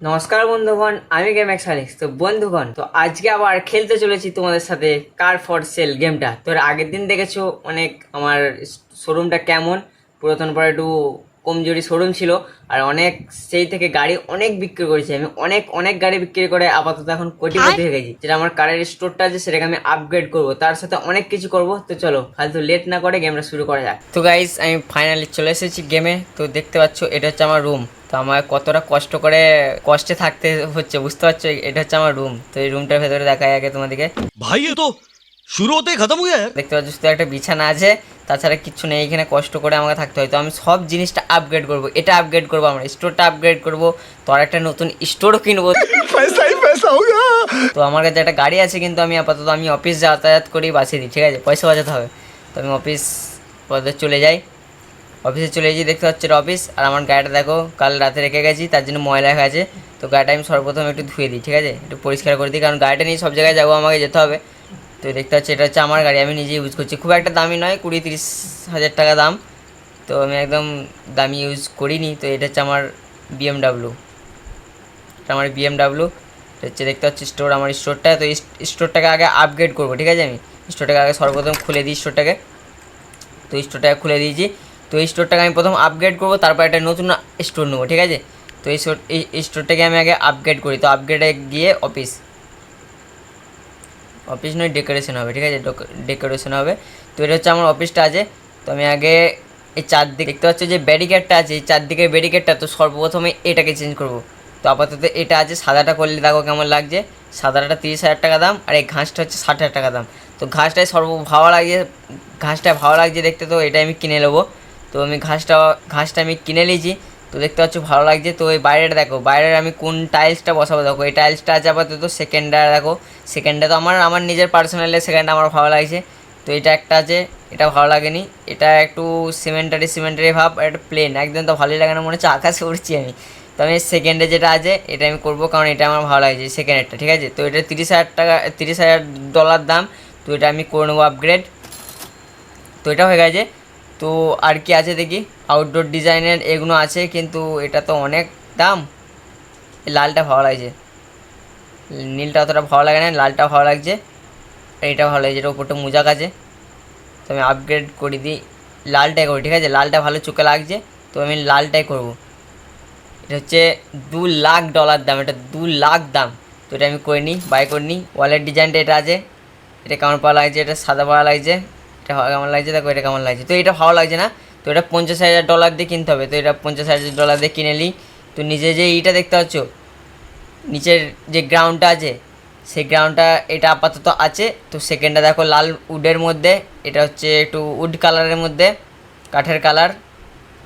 নমস্কার বন্ধুগণ, আমি গেম এক্সালিক্স। তো বন্ধুগণ, তো আজকে আবার খেলতে চলেছি তোমাদের সাথে কার ফর সেল গেমটা। তো এর আগের দিন দেখেছো অনেক আমার শোরুমটা কেমন পুরাতন পরে একটু কমজোরি শোরুম ছিল, আর অনেক সেই থেকে গাড়ি অনেক বিক্রি করেছি আমি, অনেক অনেক গাড়ি বিক্রি করে আপাতত এখন কোটিপতি হয়ে গেছি। যেটা আমার কারের স্টোরটা আছে সেটাকে আমি আপগ্রেড করবো, তার সাথে অনেক কিছু করব। তো চলো ফালতু লেট না করে গেমটা শুরু করা যাক। তো গাইস, আমি ফাইনালি চলে এসেছি গেমে। তো দেখতে পাচ্ছ এটা হচ্ছে আমার রুম। তো আমার কতটা কষ্ট করে কষ্টে থাকতে হচ্ছে বুঝতে পারছো। এটা হচ্ছে আমার রুম। তো এই রুমটার ভেতরে দেখায় আগে তোমাদেরকে। भाई ये तो शुरू होते ही खत्म हो गया यार। দেখতে পাচ্ছ শুধু একটা বিছানা আছে, তাছাড়া কিচ্ছু নেই। এখানে কষ্ট করে আমাকে থাকতে হয়। তো আমি সব জিনিসটা আপগ্রেড করব, এটা আপগ্রেড করবো, আমার স্টোরটা আপগ্রেড করব, তো আর একটা নতুন স্টোরও কিনবো। पैसा ही पैसा होगा। তো আমার কাছে একটা গাড়ি আছে, কিন্তু আমি আপাতত আমি অফিস যাতায়াত করি, বাঁচিয়ে দিই, ঠিক আছে, পয়সা বাঁচাতে হবে। তো আমি অফিস পথে চলে যাই, অফিসে চলে গেছি। দেখতে পাচ্ছি এটা অফিস। আর আমার গাড়িটা দেখো কাল রাতে রেখে গেছি, তার জন্য ময়লা হয়ে গেছে। তো গাড়িটা আমি সর্বপ্রথম একটু ধুয়ে দিই, ঠিক আছে, একটু পরিষ্কার করে দিই, কারণ গাড়িটা নিয়ে সব জায়গায় যাবো, আমাকে যেতে হবে। তো দেখতে পাচ্ছি এটা হচ্ছে আমার গাড়ি, আমি নিজে ইউজ করছি। খুব একটা দামি নয়, 20-30 হাজার টাকা দাম। তো আমি একদম দামি ইউজ করিনি। তো এটা হচ্ছে আমার বিএমডাব্লিউ, এটা আমার বিএমডাব্লিউ হচ্ছে। দেখতে পাচ্ছি স্টোর, আমার স্টোরটা। তো স্টোরটাকে আগে আপগ্রেড করবো, ঠিক আছে। আমি স্টোরটাকে আগে সর্বপ্রথম খুলে দিই স্টোরটাকে। তো স্টোরটাকে খুলে দিয়েছি। তো এই স্টোরটাকে আমি প্রথম আপগ্রেড করবো, তারপর একটা নতুন স্টোর নেবো, ঠিক আছে। তো এই স্টোরটাকে আমি আগে আপগ্রেড করি। তো আপগ্রেডে গিয়ে অফিস অফিস নয় ডেকোরেশন হবে, ঠিক আছে, ডেকোরেশন হবে। তো এটা হচ্ছে আমার অফিসটা আছে। তো আমি আগে এই চারদিকে দেখতে পাচ্ছি যে ব্যারিকেডটা আছে, এই চারদিকের ব্যারিকেডটা, তো সর্বপ্রথমে এটাকে চেঞ্জ করব। তো আপাতত এটা আছে, সাদাটা করলে দেখো কেমন লাগছে। সাদাটা 30 হাজার টাকা দাম, আর এই ঘাসটা হচ্ছে 60 হাজার টাকা দাম। তো ঘাসটাই ভালো লাগছে, ঘাসটা ভালো লাগছে দেখতে, তো এটা আমি কিনে নেবো। তো আমি ঘাসটা আমি কিনে নিয়েছি। তো দেখতে পাচ্ছ ভালো লাগছে। তো এই বাইরেটা দেখো, বাইরের আমি কোন টাইলসটা বসাবো দেখো। এই টাইলসটা আছে আপাতত সেকেন্ডটা দেখো। সেকেন্ডটা তো আমার নিজের পার্সোনালি সেকেন্ডটা আমার ভালো লাগছে। তো এটা একটা আছে, এটা ভালো লাগেনি। এটা একটু সিমেন্টারি ভাব, আর একটা প্লেন, একদম তো ভালোই লাগে না, মনে হচ্ছে আকাশে উড়ছি আমি। তো আমি সেকেন্ডে যেটা আছে এটা আমি করবো, কারণ এটা আমার ভালো লাগছে সেকেন্ডেরটা, ঠিক আছে। তো এটা 30 হাজার টাকা, $30,000 দাম। তো এটা আমি করে নেবো আপগ্রেড। তো এটা হয়ে গেছে। তো আর কি আছে দেখি, আউটডোর ডিজাইনের এগুলো আছে, কিন্তু এটা তো অনেক দাম। এই লালটা ভালো লাগছে, নীলটা অতটা ভালো লাগে না, লালটা ভালো লাগছে। এইটা ভালো লাগছে, এটা উপরটা মোজাক আছে। তো আমি আপগ্রেড করে দিই, লালটাই করি, ঠিক আছে, লালটা ভালো চোখে লাগছে। তো আমি লালটাই করব। এটা হচ্ছে $2 লাখ দাম, এটা 2 লাখ দাম। তো এটা আমি করে নিই, বাই করে নিই। ওয়ালের ডিজাইনটা এটা আছে, এটা কেমন ভালো লাগছে, এটা সাদা ভালো লাগছে, এটা কেমন লাগছে দেখো, এটা কেমন লাগছে। তো এটা ভালো লাগছে না, তো এটা $50,000 দিয়ে কিনতে হবে। তো এটা $50,000 দিয়ে কিনে নিই। তো নিচে যে এইটা দেখতে পাচ্ছ, নিচের যে গ্রাউন্ডটা আছে, সেই গ্রাউন্ডটা এটা আপাতত আছে। তো সেকেন্ডটা দেখো লাল উডের মধ্যে, এটা হচ্ছে একটু উড কালারের মধ্যে, কাঠের কালার।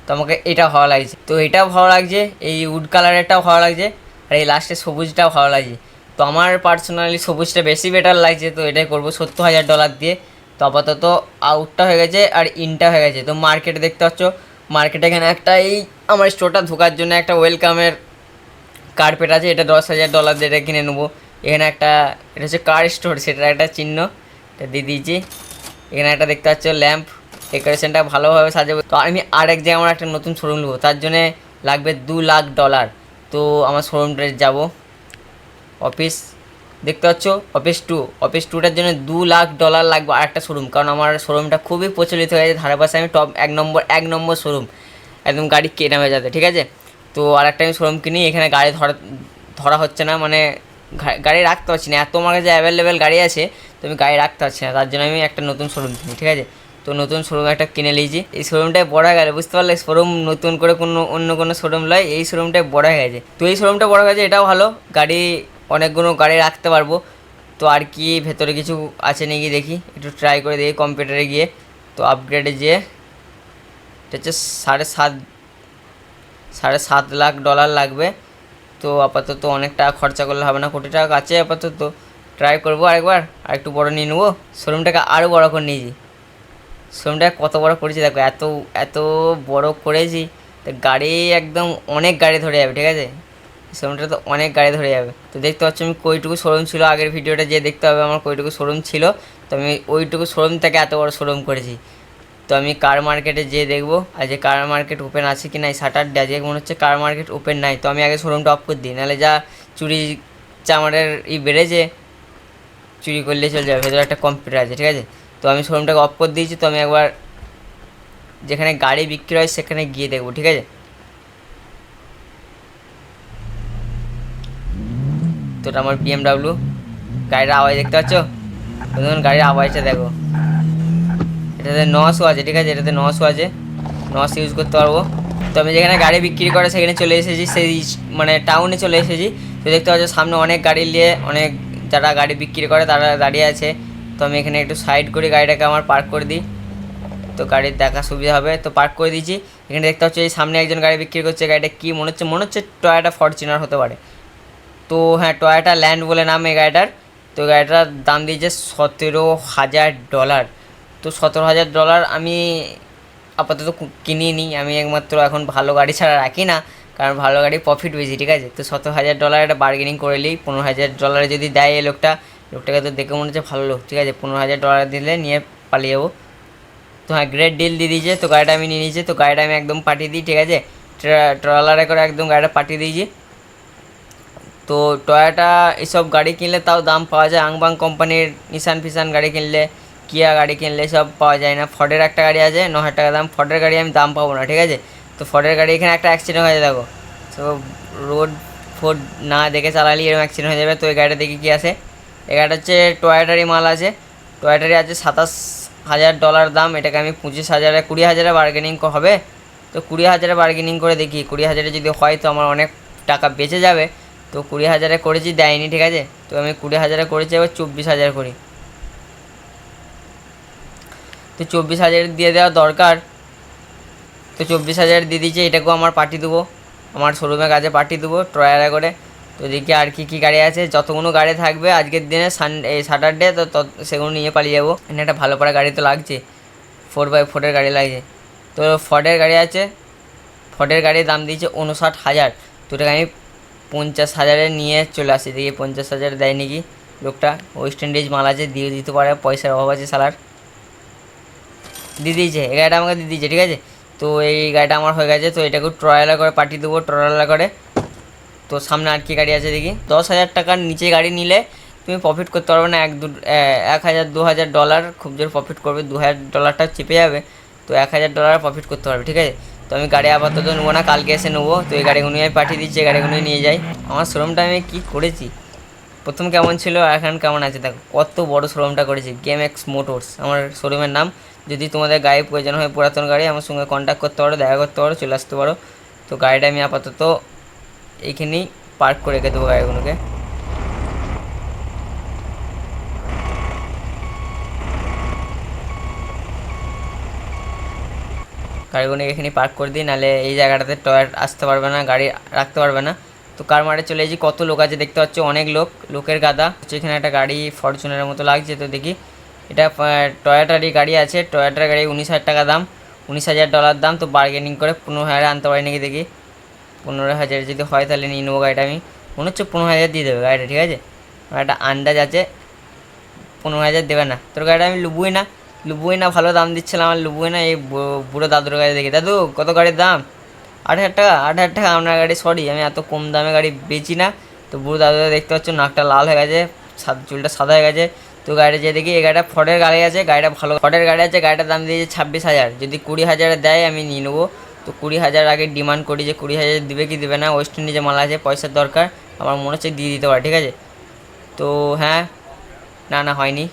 তো আমাকে এটা ভালো লাগছে, তো এটাও ভালো লাগছে, এই উড কালারেরটাও ভালো লাগছে, আর এই লাস্টে সবুজটাও ভালো লাগছে। তো আমার পার্সোনালি সবুজটা বেশি বেটার লাগছে, তো এটাই করবো $70,000 দিয়ে। তো আপাতত আউটটা হয়ে গেছে আর ইনটা হয়ে গেছে। তো মার্কেটে দেখতে পাচ্ছ, মার্কেটে এখানে একটা এই আমার স্টোরটা ঢোকার জন্য একটা ওয়েলকামের কার্পেট আছে, এটা $10,000 দিয়ে এটা কিনে নেবো। এখানে একটা, এটা হচ্ছে কার স্টোর, সেটার একটা চিহ্ন, এটা দিয়ে দিয়েছি। এখানে একটা দেখতে পাচ্ছ ল্যাম্প, ডেকোরেশনটা ভালোভাবে সাজাবো। তো আমি আর এক জায়গায় আমার একটা নতুন শোরুম নেবো, তার জন্যে লাগবে $2 লাখ। তো আমার শোরুমটা যাব অফিস, দেখতে পাচ্ছ অফিস টুটার জন্য $2 লাখ লাগবে আর একটা শোরুম, কারণ আমার শোরুমটা খুবই প্রচলিত হয়ে গেছে ধারে পাশে, আমি টপ এক নম্বর শোরুম, একদম গাড়ি কেনা হয়ে যাবে, ঠিক আছে। তো আর একটা আমি শোরুম কিনি, এখানে গাড়ি ধরা হচ্ছে না, মানে গাড়ি রাখতে পারছি না, এত আমার কাছে অ্যাভেলেবেল গাড়ি আছে, তো আমি গাড়ি রাখতে পারছি না, তার জন্য আমি একটা নতুন শোরুম কিনি, ঠিক আছে। তো নতুন শোরুম একটা কিনে নিয়েছি, এই শোরুমটায় বড় হয়ে গেলে বুঝতে পারলে, শোরুম নতুন করে অন্য কোনো শোরুম নয়, এই শোরুমটায় বড় হয়ে গেছে। তো এই শোরুমটা বড় হয়ে গেছে, এটাও ভালো, গাড়ি অনেকগুলো গাড়ি রাখতে পারবো। তো আর কি ভেতরে কিছু আছে নাকি দেখি, একটু ট্রাই করে দেখি কম্পিউটারে গিয়ে। তো আপগ্রেডে যেয়ে এটা হচ্ছে $7.5 লাখ লাগবে। তো আপাতত অনেক টাকা খরচা করলে হবে না, কোটি টাকা আছে আপাতত। ট্রাই করবো আরেকবার, আর একটু বড়ো নিয়ে নেবো, শোরুমটাকে আরও বড়ো করে নিয়েছি। শোরুমটাকে কত বড়ো করেছি দেখো, এত এত বড়ো করেছি, তো গাড়ি একদম অনেক গাড়ি ধরে যাবে, ঠিক আছে, শোরুমটা তো অনেক গাড়ি ধরে যাবে। তো দেখতে পাচ্ছ আমি কইটুকু শোরুম ছিল, আগের ভিডিওটা যে দেখতে হবে আমার কইটুকু শোরুম ছিল। তো আমি ওইটুকু শোরুম থেকে এত বড় শোরুম করেছি। তো তো আমি কার মার্কেটে যেয়ে দেখবো আজকে কার মার্কেট ওপেন আছে কি নাই। স্যাটারডে, আজকে মনে হচ্ছে কার মার্কেট ওপেন নাই। তো আমি আগে শোরুমটা অফ করে দিই, নাহলে যা চুরি চামারের বেড়েছে, চুরি করলে চলে যাবে। ভেতরে একটা কম্পিউটার আছে, ঠিক আছে। তো আমি শোরুমটাকে অফ করে দিয়েছি। তো আমি একবার যেখানে গাড়ি বিক্রি হয় সেখানে গিয়ে দেখবো, ঠিক আছে। তো এটা আমার BMW গাড়ির আওয়াজ দেখতে পাচ্ছ, ধরুন গাড়ির আওয়াজটা দেখো। এটাতে নশো আছে, ঠিক আছে, এটাতে নশো আছে, নশ ইউজ করতে পারবো। তো আমি যেখানে গাড়ি বিক্রি করে সেখানে চলে এসেছি, সেই মানে টাউনে চলে এসেছি। তো দেখতে পাচ্ছ সামনে অনেক গাড়ি নিয়ে অনেক যারা গাড়ি বিক্রি করে তারা দাঁড়িয়ে আছে। তো আমি এখানে একটু সাইড করে গাড়িটাকে আমার পার্ক করে দিই, তো গাড়ির দেখা সুবিধা হবে। তো পার্ক করে দিয়েছি। এখানে দেখতে পাচ্ছ এই সামনে একজন গাড়ি বিক্রি করছে। গাড়িটা কি মনে হচ্ছে টয়োটা ফরচুনার হতে পারে। তো হ্যাঁ, টয়োটা ল্যান্ড বলে নাম এই গাড়িটার। তো গাড়িটার দাম দিয়েছে $17,000। তো $17,000 আমি আপাতত কিনিয়ে নিই। আমি একমাত্র এখন ভালো গাড়ি ছাড়া রাখি না, কারণ ভালো গাড়ি প্রফিট বেশি, ঠিক আছে। তো $17,000 একটা বার্গেনিং করে নিই। $15,000 যদি দেয় এই লোকটাকে তো দেখে মনে হচ্ছে ভালো লোক, ঠিক আছে। $15,000 দিলে নিয়ে পালিয়ে যাবো। তো হ্যাঁ, গ্রেট ডিল দিয়ে দিয়েছে। তো গাড়িটা আমি নিয়ে নিয়েছি। তো গাড়িটা আমি একদম পাঠিয়ে দিই, ঠিক আছে। ট্রলারে করে একদম গাড়িটা পাঠিয়ে দিয়েছি। তো টয়োটা এসব গাড়ি কিনলে তাও দাম পাওয়া যায়। আংবাং কোম্পানির নিসান ফিসান গাড়ি কিনলে, কিয়া গাড়ি কিনলে সব পাওয়া যায় না। ফর্ডের একটা গাড়ি আছে 9,000 টাকা দাম, ফর্ডের গাড়ি আমি দাম পাবো না, ঠিক আছে। তো ফর্ডের গাড়ি এখানে একটা অ্যাক্সিডেন্ট হয়ে দেখো। তো রোড ফোড না দেখে চালালে এরকম অ্যাক্সিডেন্ট হয়ে যাবে। তো এই গাড়িটা দেখি কী আছে। এই গাড়িটা হচ্ছে টয়োটারই মাল আছে। টয়োটারই আছে $27,000 দাম। এটাকে আমি 25,000 20,000 বার্গেনিং হবে। তো 20,000 বার্গেনিং করে দেখি, 20,000 যদি হয় তো আমার অনেক টাকা বেঁচে যাবে। তো 20,000 করেছি, দেয়নি, ঠিক আছে। তো আমি 20,000 করেছি, এবার 24,000 করি। তো 24,000 দিয়ে দেওয়া দরকার। তো 24,000 দিয়ে দিয়েছে। এটাকেও আমার পাঠিয়ে দেবো, আমার শোরুমের কাছে পাঠিয়ে দেবো ট্রয়ারে করে। তো দেখি আর কী কী গাড়ি আছে। যতগুলো গাড়ি থাকবে আজকের দিনে স্যাটারডে, তো সেগুলো নিয়ে পালিয়ে যাবো। এখানে একটা ভালো পড়া গাড়ি তো লাগছে, 4x4-এর গাড়ি লাগছে। তো ফর্ডের গাড়ি আছে। ফর্ডের গাড়ির দাম দিয়েছে 59,000। তো এটাকে আমি 50,000 নিয়ে চলে আসি। দেখি 50,000 দেয় নাকি লোকটা। ওয়েস্ট ইন্ডিজ মাল আছে, দিয়ে দিতে পারে, পয়সার অভাব আছে সালার। দিয়ে দিয়েছে, এই গাড়িটা আমাকে দিয়ে দিয়েছে, ঠিক আছে। তো এই গাড়িটা আমার হয়ে গেছে। তো এটাকে ট্রয়ালে করে পাঠিয়ে দেবো, ট্রয়ালে করে। তো সামনে আর কি গাড়ি আছে দেখি। 10,000 টাকার নিচে গাড়ি নিলে তুমি প্রফিট করতে পারবে না। 1,000-2,000 খুব জোর প্রফিট করবে। $2,000 চেপে যাবে, তো $1,000 প্রফিট করতে পারবে, ঠিক আছে। তো আমি গাড়ি আপাতত নেবো না, কালকে এসে নেবো। তো এই গাড়িগুলো আমি পাঠিয়ে দিচ্ছি, এই গাড়িগুলো নিয়ে যাই। আমার শোরুমটা আমি কী করেছি, প্রথম কেমন ছিল এখন কেমন আছে দেখো। কত বড় শোরুমটা করেছি, গেমএক্স মোটরস আমার শোরুমের নাম। যদি তোমাদের গাড়ি প্রয়োজন হয়, পুরাতন গাড়ি, আমার সঙ্গে কন্ট্যাক্ট করতে পারো, দেখা করতে পারো, চলে আসতে পারো। তো গাড়িটা আমি আপাতত এইখানেই পার্ক করে রেখে দেবো গাড়িগুলোকে। গাড়িগুলো এখানে পার্ক করে দিই, নাহলে এই জায়গাটাতে টয় আসতে পারবে না, গাড়ি রাখতে পারবে না। তো কার মাঠে চলে এসেছি। কত লোক আছে দেখতে পাচ্ছ, অনেক লোকের গাদা হচ্ছে। এখানে একটা গাড়ি ফরচুনারের মতো লাগছে। তো দেখি, এটা টয়োটারই গাড়ি আছে। টয়োটার গাড়ি 19,000 টাকা দাম, $19,000 দাম। তো বার্গেনিং করে 15,000 আনতে পারি নাকি দেখি। 15,000 যদি হয় তাহলে নিয়ে নেবো গাড়িটা আমি। মনে হচ্ছে 15,000 দিয়ে দেবে গাড়িটা, ঠিক আছে। আমার একটা আন্দাজ আছে 15,000 দেবে না। তোর গাড়িটা আমি লুবুই না, ভালো দাম দিচ্ছিলাম, আমার লুবুই না। এই বুড়ো দাদুর গাড়ি দেখি। দাদু কত গাড়ির দাম? 8,000 টাকা। 8,000 টাকা আপনার গাড়ি? সরি, আমি এত কম দামে গাড়ি বেচি না। তো বুড়ো দাদুটা দেখতে পাচ্ছ, নাকটা লাল হয়ে গেছে, চুলটা সাদা হয়ে গেছে। তো গাড়িটা যে দেখি, এই গাড়িটা ফর্ডের গাড়ি আছে, গাড়িটা ভালো ফর্ডের গাড়ি আছে। গাড়িটার দাম দিয়েছে 26,000। যদি 20,000 দেয় আমি নিয়ে নেবো। তো 20,000 আগে ডিমান্ড করি যে 20,000 দিবে কি দেবে না। ওয়েস্ট ইন্ডিজে মাল আছে, পয়সার দরকার, আমার মনে হচ্ছে দিয়ে দিতে পারে, ঠিক আছে। তো হ্যাঁ, না হয়নি,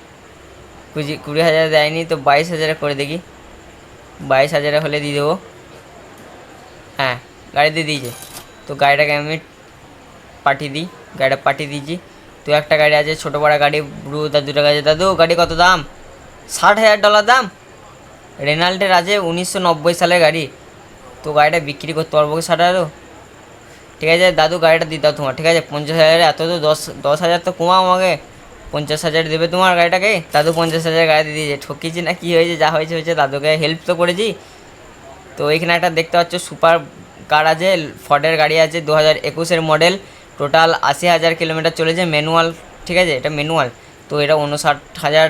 20,000 দেয়নি। তো 22,000 করে দেখি, 22,000 হলে দিয়ে দেবো। হ্যাঁ, গাড়ি দিয়ে দিয়েছে। তো গাড়িটাকে আমি পাঠিয়ে দিই, গাড়িটা পাঠিয়ে দিয়েছি। তো একটা গাড়ি আছে, ছোটো বড় গাড়ি, ব্রু দাদুটা গাড়ি। দাদু গাড়ি কত দাম? $60,000 দাম। রেনাল্টের আছে, 1990 সালের গাড়ি। তো গাড়িটা বিক্রি করতে পারবো কি 60,000? ঠিক আছে দাদু, গাড়িটা দিয়ে দাও তোমার, ঠিক আছে। 50,000, এত তো 10,000 তো কমাও আমাকে। 50,000 দেবে তোমার গাড়িটাকে। দাদু 50,000 গাড়ি দিয়ে দিয়েছে। ঠকিয়েছি না, কী হয়েছে, যা হয়েছে হয়েছে, দাদুকে হেল্প তো করেছি। তো এখানে একটা দেখতে পাচ্ছ সুপার কার আছে, ফর্ডের গাড়ি আছে, 2021-এর মডেল। টোটাল 80,000 কিলোমিটার চলেছে, ম্যানুয়াল, ঠিক আছে, এটা ম্যানুয়াল। তো এটা 59,000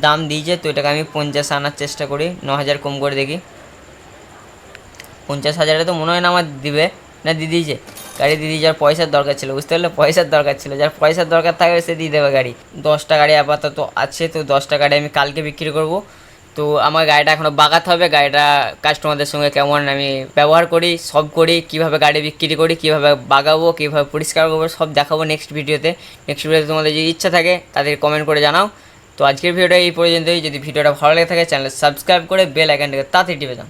দাম দিয়েছে, তো এটাকে আমি 50 আনার চেষ্টা করি, 9000 কম করে দেখি। 50,000 তো মনে হয় না আমার দিবে, না দিয়ে দিয়েছে গাড়ি, দিয়ে দিয়ে যার পয়সার দরকার ছিল, বুঝতে পারলে পয়সার দরকার ছিল, যার পয়সার দরকার থাকবে সে দিয়ে দেবে গাড়ি। 10টা গাড়ি আপাতত আছে, তো 10টা গাড়ি আমি কালকে বিক্রি করব। তো আমার গাড়িটা এখনও বাগাতে হবে, গাড়িটা কাস্টমারদের সঙ্গে কেমন আমি ব্যবহার করি, সব করি, কীভাবে গাড়ি বিক্রি করি, কীভাবে বাগাবো, কীভাবে পরিষ্কার করবো, সব দেখাবো নেক্সট ভিডিওতে। তোমাদের যদি ইচ্ছা থাকে তাদের কমেন্ট করে জানাও। তো আজকের ভিডিওটা এই পর্যন্তই। যদি ভিডিওটা ভালো লেগে থাকে চ্যানেল সাবস্ক্রাইব করে বেল আইকনটাকে তাড়াতাড়ি টিপে দাও।